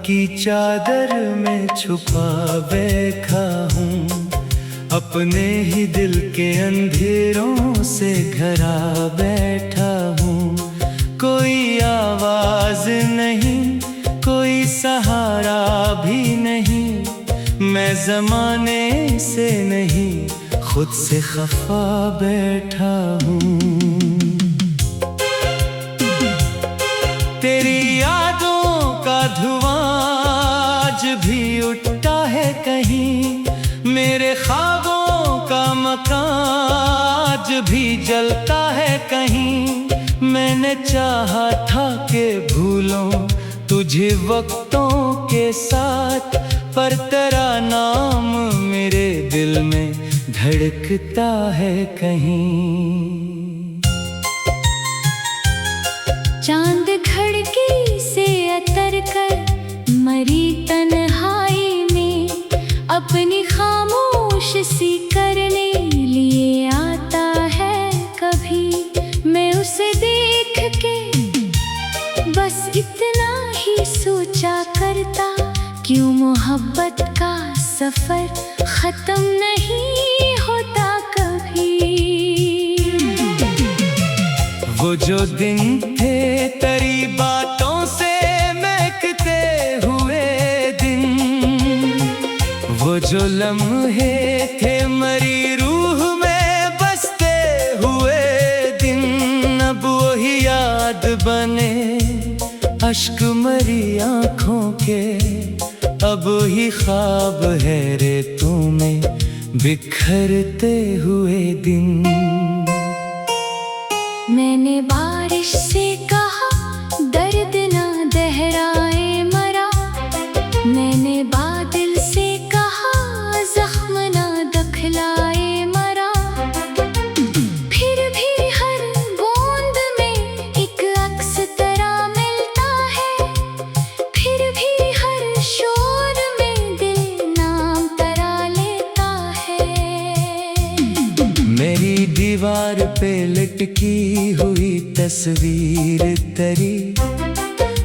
की चादर में छुपा बैठा हूँ, अपने ही दिल के अंधेरों से घरा बैठा हूँ। कोई आवाज नहीं, कोई सहारा भी नहीं, मैं जमाने से नहीं खुद से खफा बैठा हूँ। तेरी यादों का धुआं आज भी उठता है कहीं, मेरे ख्वाबों का मकान आज भी जलता है कहीं। मैंने चाहा था कि भूलों तुझे वक्तों के साथ, पर तेरा नाम मेरे दिल में धड़कता है कहीं। चांद खिड़की से अतर कर मरी तन्हाई में, अपनी खामोश सी करने लिए आता है कभी। मैं उसे देख के बस इतना ही सोचा करता, क्यों मोहब्बत का सफर खत्म नहीं होता कभी। वो जो दिन थे तेरी बातों से महकते हुए दिन, वो जो लम्हे थे मरी रूह में बसते हुए दिन, अब वही याद बने अश्क मरी आँखों के, अब ही ख्वाब है रेतों में बिखरते हुए दिन। मैंने बारिश से कहा दर्द ना दोहराए मरा, मैंने बादल से कहा जख्म ना दखलाए मरा। फिर भी हर बूंद में एक अक्स तरह मिलता है, फिर भी हर शोर में दिल नाम तरा लेता है। मेरी दीवार पे लटकी हुई तस्वीर तेरी,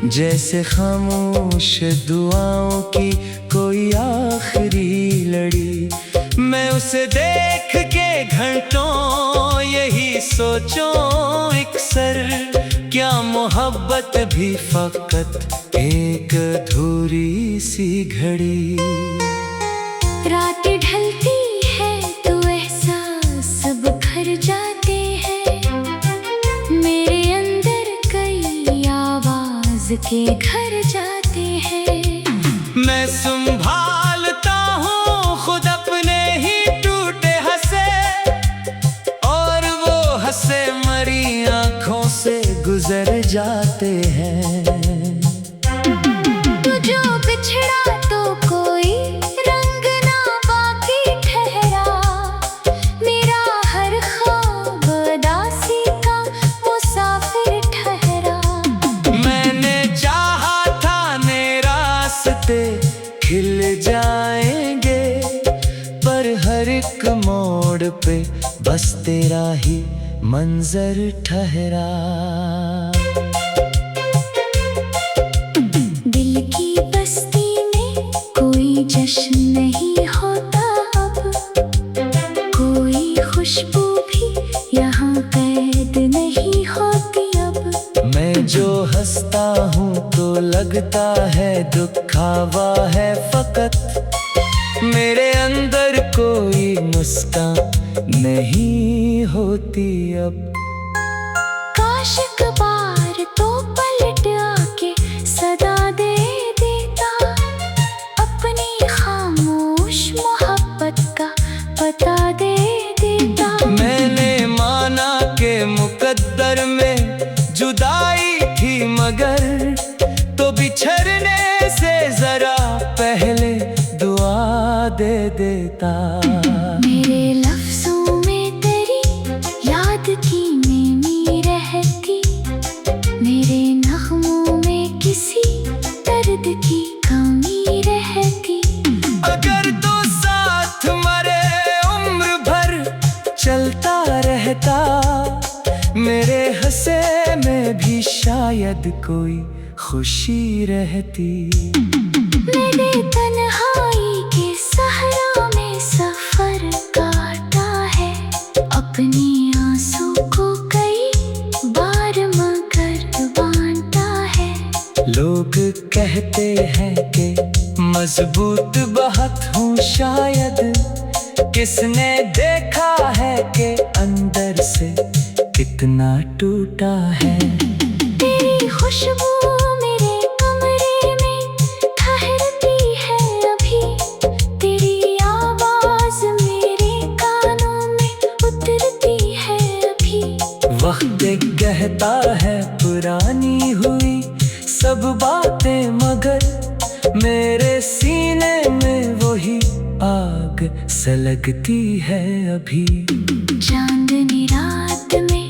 जैसे खामोश दुआओं की कोई आखिरी लड़ी। मैं उसे देख के घंटों यही सोचूं अक्सर, क्या मोहब्बत भी फकत एक अधूरी सी घड़ी। रात ढलती है तो एहसास बिखर जाते हैं, मेरे अंदर कई आवाज के घर जाते हैं। मैं संभालता हूँ खुद अपने ही टूटे हंसे, और वो हंसे मरी आँखों से गुजर जाते हैं। तू जो बिछड़ा तो कोई रंग ना बाकी ठहरा, मेरा हर ख्वाब उदासी का मुसाफिर ठहरा। मैंने चाहा था नए रास्ते खिल जाएंगे, पर हर एक मोड़ पे बस तेरा ही मंजर ठहरा। दिल की बस्ती में कोई जश्न नहीं होता अब, कोई खुशबू भी यहाँ कैद नहीं होती अब। मैं जो हंसता हूँ तो लगता है दुखावा है फकत, मेरे अंदर कोई मुस्कान नहीं होती अब। काश एक बार तो पलट आके सदा दे देता, अपनी खामोश मोहब्बत का पता दे देता। मैंने माना के मुकद्दर में जुदाई थी, मगर तो बिछड़ने से जरा पहले दुआ दे देता। मेरे लफ्जों में तेरी याद की मेमी रहती, मेरे नगमों में किसी दर्द की कमी रहती। अगर तो साथ मरे उम्र भर चलता रहता, मेरे हंसे में भी शायद कोई खुशी रहती। मेरे तन्हाई के सहरा में सफर काटा है, अपनी आंसू को कई बार मगर बांटा है। लोग कहते हैं कि मजबूत बहुत हूँ शायद, किसने देखा है कि अंदर से कितना टूटा है। तेरी खुशबू मेरे कमरे में ठहरती है अभी, तेरी आवाज मेरे कानों में उतरती है अभी। वक्त कहता है पुरानी हुई सब बातें, मगर मेरे सीने में वही आग सलगती है अभी। चांदनी रात में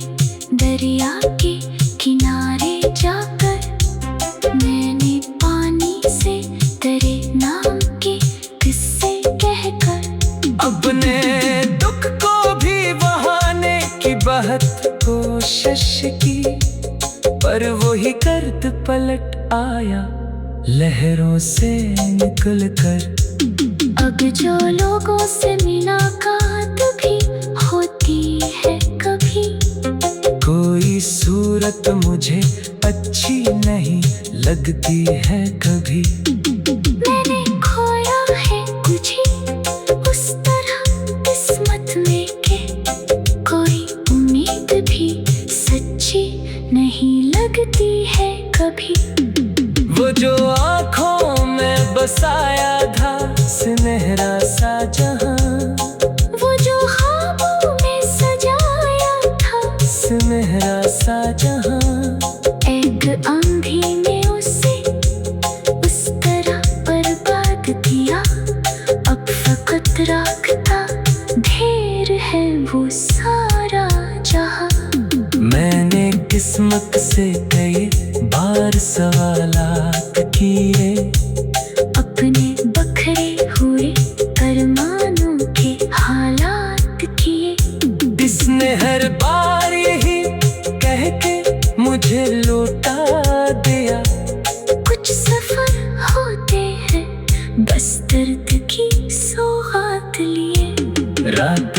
दरिया के किनारे जाकर मैंने पानी से तेरे नाम के किस्से कहकर अपने दुख को भी बहाने की बहुत कोशिश की, पर वही गर्द पलट आया लहरों से निकल कर। अब जो लोगों से मुलाकात भी होती है कभी, कोई सूरत मुझे अच्छी नहीं लगती है कभी। मैंने खोया है कुछ उस तरह किस्मत में के कोई उम्मीद भी सच्ची नहीं लगती है कभी। वो जो आँखों में बसाया था सुनहरा सा जहां, वो जो ख्वाबों में सजाया था सुनहरा सा जहां, एक आंधी ने उसे उस तरह बर्बाद किया। अब फकत राखता ढेर है वो सारा जहां। मैंने किस्मत से कई बार सवालात किए, अपने बखरे हुए अरमानों के हालात किए। इसने हर बार यही कह के मुझे लौटा दिया। कुछ सफर होते हैं बस दर्द की सौगात लिए। रात